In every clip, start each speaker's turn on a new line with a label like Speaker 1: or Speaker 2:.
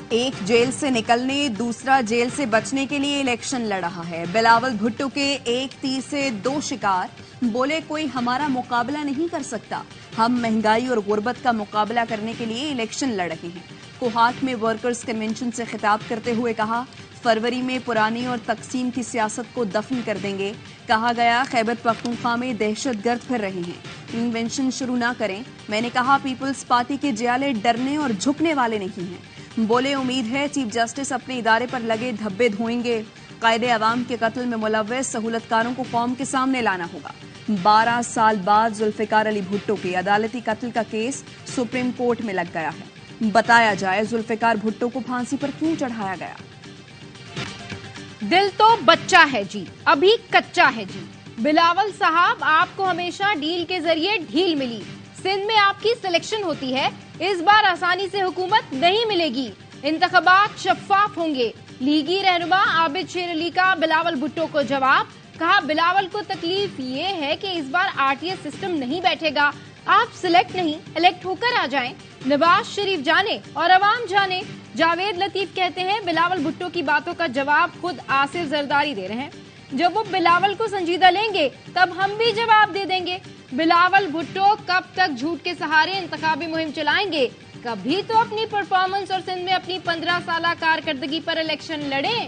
Speaker 1: ایک جیل سے نکلنے دوسرا جیل سے بچنے کے لیے الیکشن لڑ رہا ہے۔ بلاول بھٹو کے ایک تیر سے دو شکار، بولے کوئی ہمارا مقابلہ نہیں کر سکتا، ہم مہنگائی اور غربت کا مقابلہ کرنے کے لیے الیکشن لڑ رہے ہیں۔ کوہاٹ میں ورکرز کنونشن سے خطاب کرتے ہوئے کہا، فروری میں پرانی اور تقسیم کی سیاست کو دفن کر دیں گے۔ کہا گیا خیبر پختونخوا میں دہشت گرد پھر رہے ہیں، کنونشن شروع نہ کریں۔ میں نے کہا پیپلز پارٹی کے جیالے ڈرنے اور جھکنے والے نہیں ہیں۔ بولے امید ہے چیف جسٹس اپنے ادارے پر لگے دھبے دھوئیں گے۔ قائد عوام کے قتل میں ملوث سہولتکاروں کو قوم کے سامنے لانا ہوگا۔ 12 سال بعد ذوالفقار علی بھٹو کے عدالتی قتل کا کیس سپریم کورٹ میں لگ گیا ہے۔ بتایا جائے ذوالفقار بھٹو کو پھانسی پر کیوں چڑھایا گیا؟
Speaker 2: دل تو بچہ ہے جی، ابھی کچا ہے جی۔ بلاول صاحب، آپ کو ہمیشہ ڈیل کے ذریعے ڈھیل ملی، سندھ میں آپ کی سلیکشن ہوتی ہے، اس بار آسانی سے حکومت نہیں ملے گی، انتخابات شفاف ہوں گے۔ لیگی رہنما عابد شیر علی کا بلاول بھٹو کو جواب، کہا بلاول کو تکلیف یہ ہے کہ اس بار RTS سسٹم نہیں بیٹھے گا، آپ سلیکٹ نہیں الیکٹ ہو کر آ جائیں، نواز شریف جانے اور عوام جانے۔ جاوید لطیف کہتے ہیں بلاول بھٹو کی باتوں کا جواب خود آصف زرداری دے رہے ہیں، جب وہ بلاول کو سنجیدہ لیں گے تب ہم بھی جواب دے دیں گے۔ بلاول بھٹو کب تک جھوٹ کے سہارے انتخابی مہم چلائیں گے؟ کبھی تو اپنی پرفارمنس اور سندھ میں اپنی 15 سالہ کارکردگی پر الیکشن لڑیں۔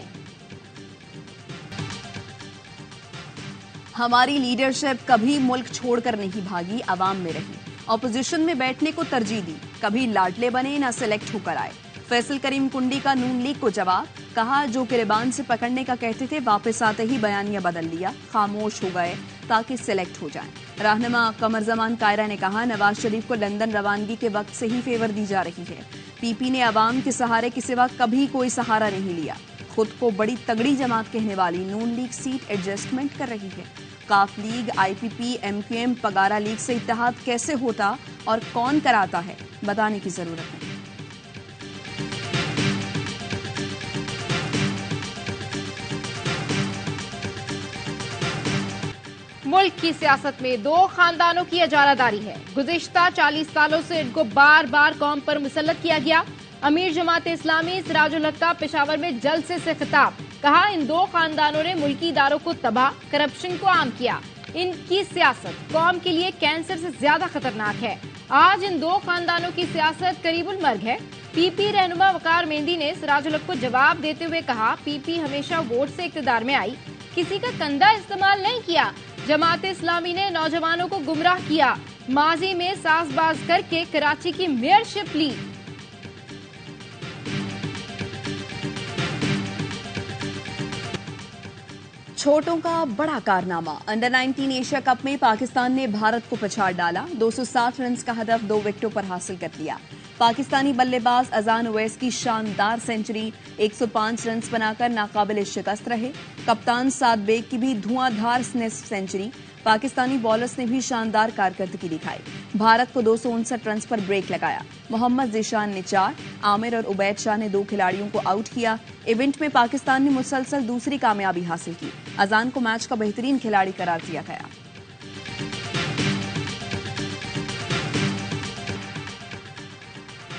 Speaker 1: ہماری لیڈرشپ کبھی ملک چھوڑ کر نہیں بھاگی، عوام میں رہی، اپوزیشن میں بیٹھنے کو ترجیح دی، کبھی لاڈلے بنے نہ سلیکٹ ہو کر آئے۔ فیصل کریم کنڈی کا نون لیگ کو جواب، کہا جو گریبان سے پکڑنے کا کہتے تھے واپس آتے ہی بیانیہ بدل لیا، خاموش ہو گئے تاکہ سلیکٹ ہو جائیں۔ رہنما قمر زمان قائرہ نے کہا نواز شریف کو لندن روانگی کے وقت سے ہی فیور دی جا رہی ہے، پی نے عوام کے سہارے کے سوا کبھی کوئی سہارا نہیں لیا، خود کو بڑی تگڑی جماعت کہنے والی نون لیگ سیٹ ایڈجسٹمنٹ کر رہی ہے۔ کاف league, IPP، MQM، Pagara league سے اتحاد کیسے ہوتا اور کون کراتا ہے بتانے کی ضرورت ہے۔
Speaker 2: ملک کی سیاست میں دو خاندانوں کی اجارہ داری ہے، گزشتہ 40 سالوں سے ان کو بار بار قوم پر مسلط کیا گیا۔ امیر جماعت اسلامی سراج الحق کا پشاور میں جلسے سے خطاب، کہا ان دو خاندانوں نے ملکی اداروں کو تباہ، کرپشن کو عام کیا، ان کی سیاست قوم کے لیے کینسر سے زیادہ خطرناک ہے، آج ان دو خاندانوں کی سیاست قریب المرگ ہے۔ پی رہنما وقار مہندی نے سراج الحق کو جواب دیتے ہوئے کہا پی ہمیشہ ووٹ سے اقتدار میں آئی، کسی کا کندھا استعمال نہیں کیا، جماعت اسلامی نے نوجوانوں کو گمراہ کیا، ماضی میں ساز باز کر کے کراچی کی میئرشپ لی۔
Speaker 1: چھوٹوں کا بڑا کارنامہ، انڈر 19 ایشیا کپ میں پاکستان نے بھارت کو پچھاڑ ڈالا، 260 رنز کا ہدف 2 وکٹوں پر حاصل کر لیا۔ پاکستانی بلے باز اذان اویس کی شاندار سنچری 105 رنز بنا کر ناقابل شکست رہے۔ کپتان سعد بیگ کی بھی دھواں دھار سنچری، پاکستانی بالرز نے بھی شاندار کارکردگی دکھائی، بھارت کو 259 رنز پر بریک لگایا۔ محمد ذیشان نے 4، عامر اور عبید شاہ نے 2 کھلاڑیوں کو آؤٹ کیا۔ ایونٹ میں پاکستان نے مسلسل دوسری کامیابی حاصل کی، اذان کو میچ کا بہترین کھلاڑی قرار دیا گیا۔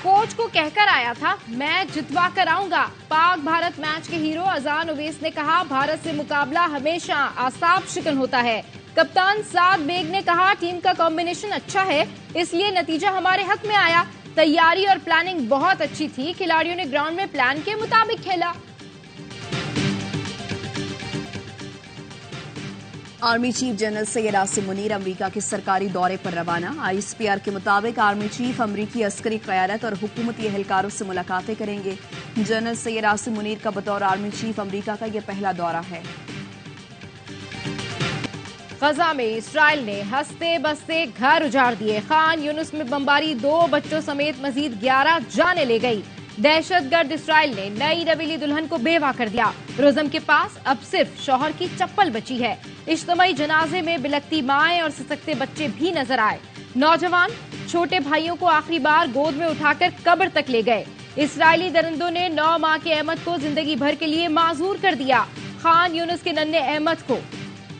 Speaker 2: کوچ کو کہہ کر آیا تھا میچ جتوا کر آؤں گا، پاک بھارت میچ کے ہیرو اذان اویس نے کہا بھارت سے مقابلہ ہمیشہ اعصاب شکن ہوتا ہے۔ کپتان سعد بیگ نے کہا ٹیم کا کمبینیشن اچھا ہے اس لیے نتیجہ ہمارے حق میں آیا، تیاری اور پلاننگ بہت اچھی تھی، کھلاڑیوں نے گراؤنڈ میں پلان کے مطابق کھیلا۔
Speaker 1: Army chief general Syed Asim Munir امریکہ کے سرکاری دورے پر روانہ، ISPR کے مطابق آرمی چیف امریکی عسکری قیادت اور حکومتی اہلکاروں سے ملاقاتیں کریں گے۔ جنرل سید عاصم منیر کا بطور آرمی چیف امریکہ کا یہ پہلا دورہ ہے۔
Speaker 2: غزہ میں اسرائیل نے ہنستے بستے گھر اجاڑ دیے، خان یونس میں بمباری 2 بچوں سمیت مزید 11 جانیں لے گئی۔ دہشت گرد اسرائیل نے نئی رویلی دلہن کو بیوہ کر دیا، روزم کے پاس اب صرف شوہر کی چپل بچی ہے۔ اجتماعی جنازے میں بلکتی مائیں اور سسکتے بچے بھی نظر آئے، نوجوان چھوٹے بھائیوں کو آخری بار گود میں اٹھا کر قبر تک لے گئے۔ اسرائیلی درندوں نے 9 ماہ کے احمد کو زندگی بھر کے لیے معذور کر دیا۔ خان یونس کے ننھے احمد کو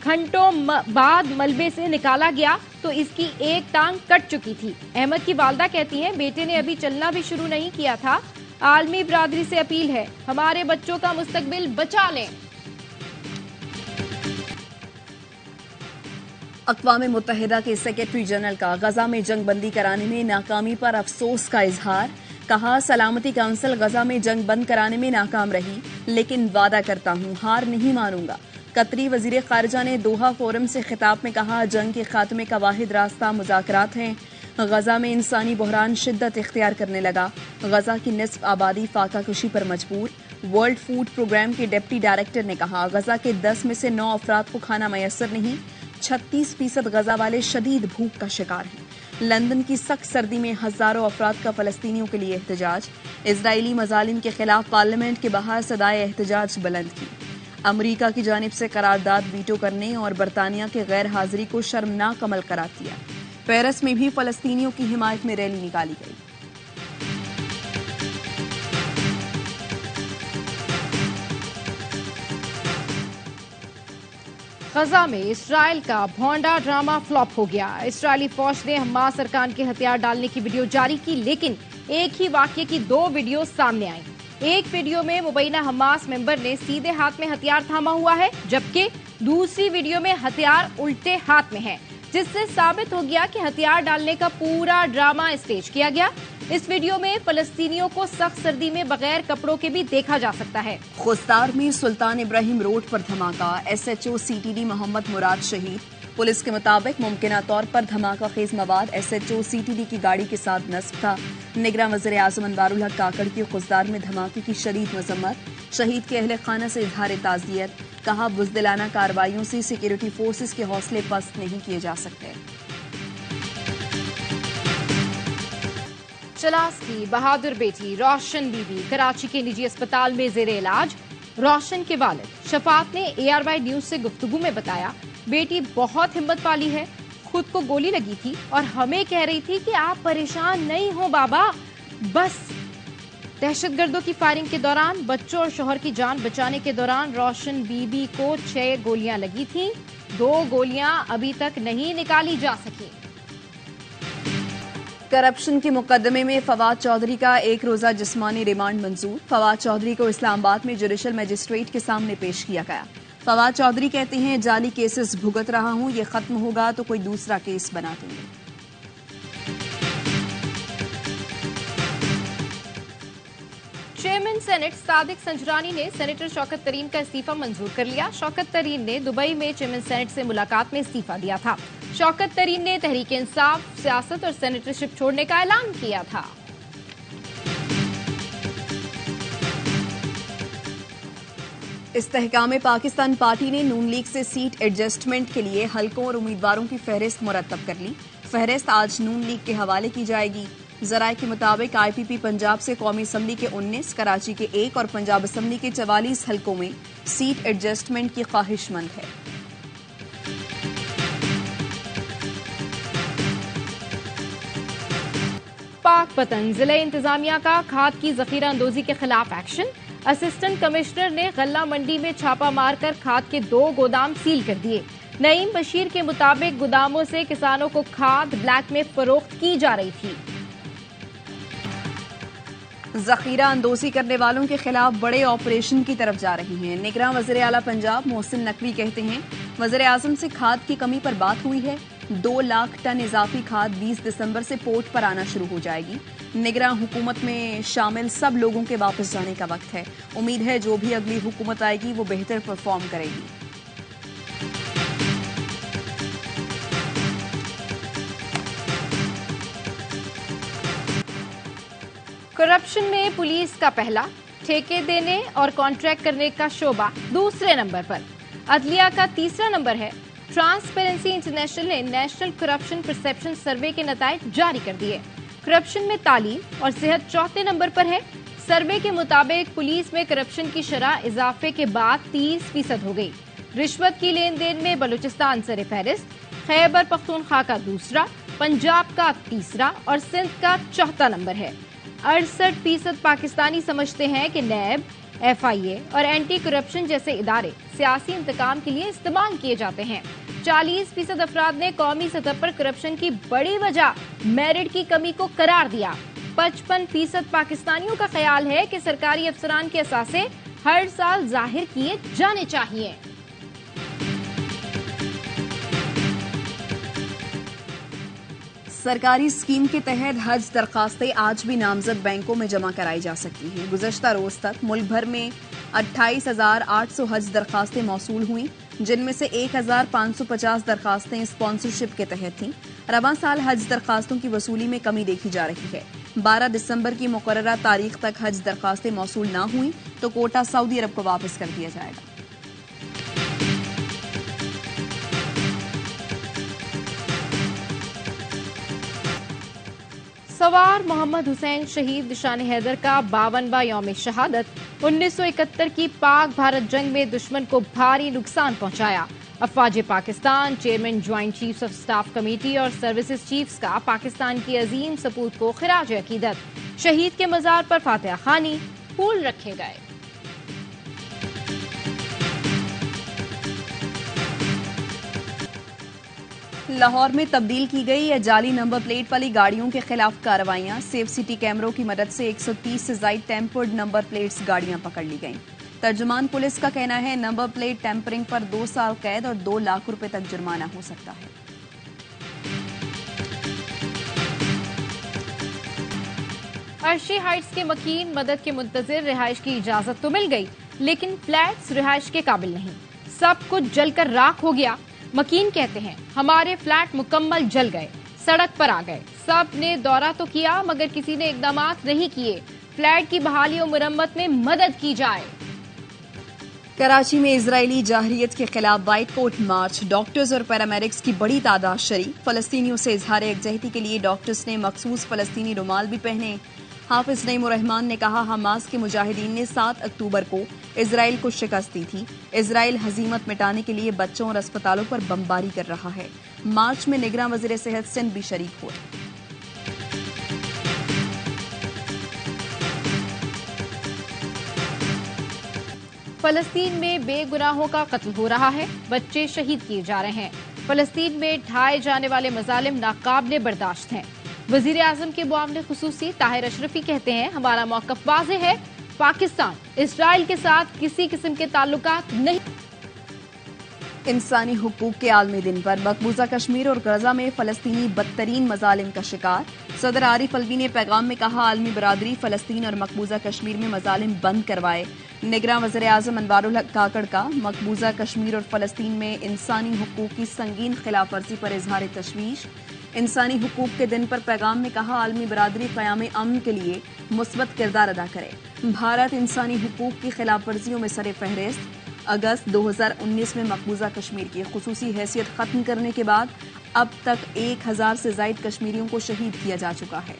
Speaker 2: گھنٹوں بعد ملبے سے نکالا گیا تو اس کی ایک ٹانگ کٹ چکی تھی۔ احمد کی والدہ کہتی ہیں بیٹے نے ابھی چلنا بھی شروع نہیں کیا تھا، عالمی برادری سے اپیل ہے، ہمارے بچوں کا مستقبل بچا لیں۔
Speaker 1: اقوام متحدہ کے سیکرٹری جنرل کا غزہ میں جنگ بندی کرانے میں ناکامی پر افسوس کا اظہار، کہا سلامتی کونسل غزہ میں جنگ بند کرانے میں ناکام رہی، لیکن وعدہ کرتا ہوں ہار نہیں مانوں گا۔ قطری وزیر خارجہ نے دوحہ فورم سے خطاب میں کہا جنگ کے خاتمے کا واحد راستہ مذاکرات ہیں۔ غزہ میں انسانی بحران شدت اختیار کرنے لگا، غزہ کی نصف آبادی فاقہ کشی پر مجبور۔ ورلڈ فوڈ پروگرام کے ڈپٹی ڈائریکٹر نے کہا غزہ کے 10 میں سے 9 افراد کو کھانا میسر نہیں، 36% غزہ والے شدید بھوک کا شکار ہیں۔ لندن کی سخت سردی میں ہزاروں افراد کا فلسطینیوں کے لیے احتجاج، اسرائیلی مظالم کے خلاف پارلیمنٹ کے باہر صدائے احتجاج بلند کی۔ امریکہ کی جانب سے قرارداد ویٹو کرنے اور برطانیہ کے غیر حاضری کو شرمناک عمل قرار دیا۔ پیرس میں بھی فلسطینیوں کی حمایت میں ریلی نکالی گئی۔
Speaker 2: غزہ میں اسرائیل کا بھونڈا ڈرامہ فلاپ ہو گیا۔ اسرائیلی فوج نے حماس ارکان کے ہتھیار ڈالنے کی ویڈیو جاری کی، لیکن ایک ہی واقعے کی 2 ویڈیو سامنے آئیں۔ ایک ویڈیو میں مبینہ حماس ممبر نے سیدھے ہاتھ میں ہتھیار تھاما ہوا ہے، جبکہ دوسری ویڈیو میں ہتھیار الٹے ہاتھ میں ہے، جس سے ثابت ہو گیا کہ ہتھیار ڈالنے کا پورا ڈرامہ اسٹیج کیا گیا۔ اس ویڈیو میں فلسطینیوں کو سخت سردی میں بغیر کپڑوں کے بھی دیکھا جا سکتا ہے۔
Speaker 1: خوستار میں سلطان ابراہیم روڈ پر دھماکہ، SHO CTD محمد مراد شہید۔ پولیس کے مطابق ممکنہ طور پر دھماکہ خیز مواد SHO CTD کی گاڑی کے ساتھ نصب تھا۔ نگراں وزیر اعظم انوار الحق کاکڑ کی خوستار میں دھماکے کی شدید مذمت، شہید کے اہل خانہ سے اظہار تعزیت، کہا بزدلانہ کارروائیوں سے سیکیورٹی فورسز کے حوصلے پست نہیں کیے جا سکتے۔
Speaker 2: چلاس کی بہادر بیٹی روشن بی بی کراچی کے نجی اسپتال میں زیر علاج۔ روشن کے والد شفاعت نے ARY نیوز سے گفتگو میں بتایا بیٹی بہت ہمت والی ہے، خود کو گولی لگی تھی اور ہمیں کہہ رہی تھی کہ آپ پریشان نہیں ہو بابا، بس۔ دہشت گردوں کی فائرنگ کے دوران بچوں اور شوہر کی جان بچانے کے دوران روشن بی بی کو 6 گولیاں لگی تھیں، 2 گولیاں ابھی تک نہیں نکالی جا سکی۔
Speaker 1: کرپشن کے مقدمے میں فواد چودھری کا 1 روزہ جسمانی ریمانڈ منظور۔ فواد چودھری کو اسلام آباد میں جوڈیشل مجسٹریٹ کے سامنے پیش کیا گیا۔ فواد چودھری کہتے ہیں جعلی کیسز بھگت رہا ہوں، یہ ختم ہوگا تو کوئی دوسرا کیس بنا دیں گے۔
Speaker 2: چیئرمین سینٹ صادق سنجرانی نے سینیٹر شوکت ترین کا استعفی منظور کر لیا۔ شوکت ترین نے دبئی میں چیئرمین سینٹ سے ملاقات میں استعفی دیا تھا۔ شوکت ترین نے تحریک انصاف، سیاست اور سینیٹرشپ چھوڑنے کا اعلان کیا تھا۔
Speaker 1: استحکام پاکستان پارٹی نے نون لیگ سے سیٹ ایڈجسٹمنٹ کے لیے حلقوں اور امیدواروں کی فہرست مرتب کر لی۔ فہرست آج نون لیگ کے حوالے کی جائے گی۔ ذرائع کے مطابق IPP پنجاب سے قومی اسمبلی کے 19، کراچی کے 1 اور پنجاب اسمبلی کے 44 حلقوں میں سیٹ ایڈجسٹمنٹ کی خواہش مند ہے۔
Speaker 2: پاک پتن ضلع انتظامیہ کا کھاد کی ذخیرہ اندوزی کے خلاف ایکشن۔ اسسٹنٹ کمشنر نے غلہ منڈی میں چھاپہ مار کر کھاد کے 2 گودام سیل کر دیے۔ نعیم بشیر کے مطابق گوداموں سے کسانوں کو کھاد بلیک میں فروخت کی جا رہی تھی۔
Speaker 1: ذخیرہ اندوزی کرنے والوں کے خلاف بڑے آپریشن کی طرف جا رہی ہیں۔ نگراں وزیر اعلیٰ پنجاب محسن نقوی کہتے ہیں وزیر اعظم سے کھاد کی کمی پر بات ہوئی ہے، 2 لاکھ ٹن اضافی کھاد 20 دسمبر سے پورٹ پر آنا شروع ہو جائے گی۔ نگراں حکومت میں شامل سب لوگوں کے واپس جانے کا وقت ہے، امید ہے جو بھی اگلی حکومت آئے گی وہ بہتر پرفارم کرے گی۔
Speaker 2: کرپشن میں پولیس کا پہلا، ٹھیکے دینے اور کانٹریکٹ کرنے کا شعبہ دوسرے نمبر پر، عدلیہ کا تیسرا نمبر ہے۔ ٹرانسپیرنسی انٹرنیشنل نے نیشنل کرپشن پرسپشن سروے کے نتائج جاری کر دیے۔ کرپشن میں تعلیم اور صحت چوتھے نمبر پر ہے۔ سروے کے مطابق پولیس میں کرپشن کی شرح اضافے کے بعد 30% ہو گئی۔ رشوت کی لین دین میں بلوچستان سر فہرست، خیبر پختونخوا کا دوسرا، پنجاب کا تیسرا اور سندھ کا چوتھا نمبر ہے۔ 68% پاکستانی سمجھتے ہیں کہ نیب، FIA اور اینٹی کرپشن جیسے ادارے سیاسی انتقام کے لیے استعمال کیے جاتے ہیں۔ 40% افراد نے قومی سطح پر کرپشن کی بڑی وجہ میرٹ کی کمی کو قرار دیا۔ 55% پاکستانیوں کا خیال ہے کہ سرکاری افسران کے اثاثے ہر سال ظاہر کیے جانے چاہیے۔
Speaker 1: سرکاری اسکیم کے تحت حج درخواستیں آج بھی نامزد بینکوں میں جمع کرائی جا سکتی ہیں۔ گزشتہ روز تک ملک بھر میں 28,800 حج درخواستیں موصول ہوئیں، جن میں سے 1,550 درخواستیں اسپانسرشپ کے تحت تھیں۔ رواں سال حج درخواستوں کی وصولی میں کمی دیکھی جا رہی ہے۔ 12 دسمبر کی مقررہ تاریخ تک حج درخواستیں موصول نہ ہوئیں تو کوٹہ سعودی عرب کو واپس کر دیا جائے گا۔
Speaker 2: سوار محمد حسین شہید نشان حیدر کا 52واں یوم شہادت 1971 کی پاک بھارت جنگ میں دشمن کو بھاری نقصان پہنچایا۔ افواج Pakistan, chairman joint chiefs of staff committee اور سروسز چیفز کا پاکستان کی عظیم سپوت کو خراج عقیدت۔ شہید کے مزار پر فاتحہ خوانی، پھول رکھے گئے۔
Speaker 1: لاہور میں تبدیل کی گئی یا جعلی نمبر پلیٹ والی گاڑیوں کے خلاف کارروائیاں۔ سیف سٹی کیمروں کی مدد سے 130 سے زائد ٹیمپرڈ نمبر پلیٹس گاڑیاں پکڑ لی گئیں۔ ترجمان پولیس کا کہنا ہے نمبر پلیٹ ٹیمپرنگ پر 2 سال قید اور 2 لاکھ روپے تک جرمانہ ہو سکتا ہے۔
Speaker 2: عرشی ہائٹس کے مکین مدد کے منتظر رہائش کی اجازت تو مل گئی، لیکن فلیٹس رہائش کے قابل نہیں۔ سب کچھ جل کر راکھ ہو گیا۔ مکین کہتے ہیں ہمارے فلیٹ مکمل جل گئے، سڑک پر آ گئے۔ سب نے دورہ تو کیا مگر کسی نے اقدامات نہیں کیے۔ فلیٹ کی بحالی و مرمت میں مدد کی جائے۔
Speaker 1: کراچی میں اسرائیلی جارحیت کے خلاف وائٹ کوٹ مارچ، ڈاکٹرز اور پیرامیڈکس کی بڑی تعداد شریک۔ فلسطینیوں سے اظہار یکجہتی کے لیے ڈاکٹرز نے مخصوص فلسطینی رومال بھی پہنے۔ حافظ نعیم الرحمان نے کہا حماس کے مجاہدین نے 7 اکتوبر کو اسرائیل کو شکست دی تھی۔ اسرائیل ہزیمت مٹانے کے لیے بچوں اور اسپتالوں پر بمباری کر رہا ہے۔ مارچ میں نگراں وزیر صحت سندھ بھی شریک ہوئے۔
Speaker 2: فلسطین میں بے گناہوں کا قتل ہو رہا ہے، بچے شہید کیے جا رہے ہیں۔ فلسطین میں ڈھائے جانے والے مظالم ناقابل برداشت ہیں۔ وزیر اعظم کے معاون خصوصی طاہر اشرفی کہتے ہیں ہمارا موقف واضح ہے، پاکستان اسرائیل کے ساتھ کسی قسم کے تعلقات نہیں۔
Speaker 1: انسانی حقوق کے عالمی دن پر مقبوضہ کشمیر اور غزہ میں فلسطینی بدترین مظالم کا شکار۔ صدر عارف الوی نے پیغام میں کہا عالمی برادری فلسطین اور مقبوضہ کشمیر میں مظالم بند کروائے۔ نگراں وزیر اعظم انوار الحق کاکڑ کا مقبوضہ کشمیر اور فلسطین میں انسانی حقوق کی سنگین خلاف ورزی پر اظہار تشویش۔ انسانی حقوق کے دن پر پیغام میں کہا عالمی برادری قیام امن کے لیے مثبت کردار ادا کرے۔ بھارت انسانی حقوق کی خلاف ورزیوں میں سر فہرست۔ اگست 2019 میں مقبوضہ کشمیر کی خصوصی حیثیت ختم کرنے کے بعد اب تک 1000 سے زائد کشمیریوں کو شہید کیا جا چکا ہے۔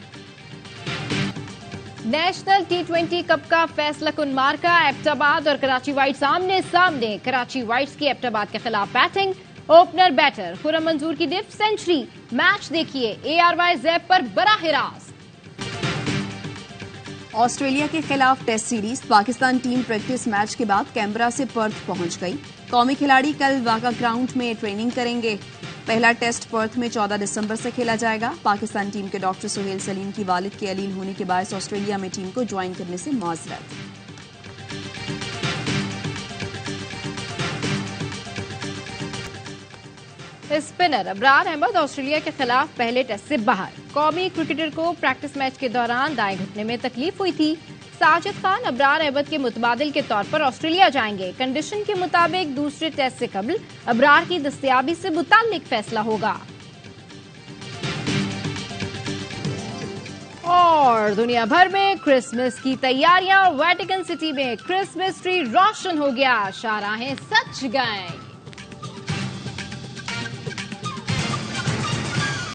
Speaker 2: نیشنل T20 کپ کا فیصلہ کن مارکا ایبٹ آباد اور کراچی وائٹس آمنے سامنے۔ کراچی وائٹس کی ایبٹ آباد کے خلاف بیٹنگ، اوپنر بیٹر خرم منظور کی ڈپ سینچری۔ میچ دیکھیے ARY زیب پر براہ راست۔
Speaker 1: آسٹریلیا کے خلاف test series, Pakistan team practice match کے بعد کینبرا سے پرتھ پہنچ گئی۔ قومی کھلاڑی کل واگا گراؤنڈ میں ٹریننگ کریں گے۔ پہلا ٹیسٹ پرتھ میں 14 دسمبر سے کھیلا جائے گا۔ پاکستان ٹیم کے ڈاکٹر سہیل سلیم کی والد کے علیل ہونے کے باعث آسٹریلیا میں ٹیم کو جوائن کرنے سے معذرت۔
Speaker 2: اسپنر ابرار احمد آسٹریلیا کے خلاف پہلے ٹیسٹ سے باہر۔ قومی کرکٹر کو پریکٹس میچ کے دوران دائیں گھٹنے میں تکلیف ہوئی تھی۔ ساجد خان ابرار احمد کے متبادل کے طور پر آسٹریلیا جائیں گے۔ کنڈیشن کے مطابق دوسرے ٹیسٹ سے قبل ابرار کی دستیابی سے متعلق فیصلہ ہوگا۔ اور دنیا بھر میں کرسمس کی تیاریاں، ویٹیکن سٹی میں کرسمس ٹری روشن ہو گیا، شاہراہیں سج گئیں۔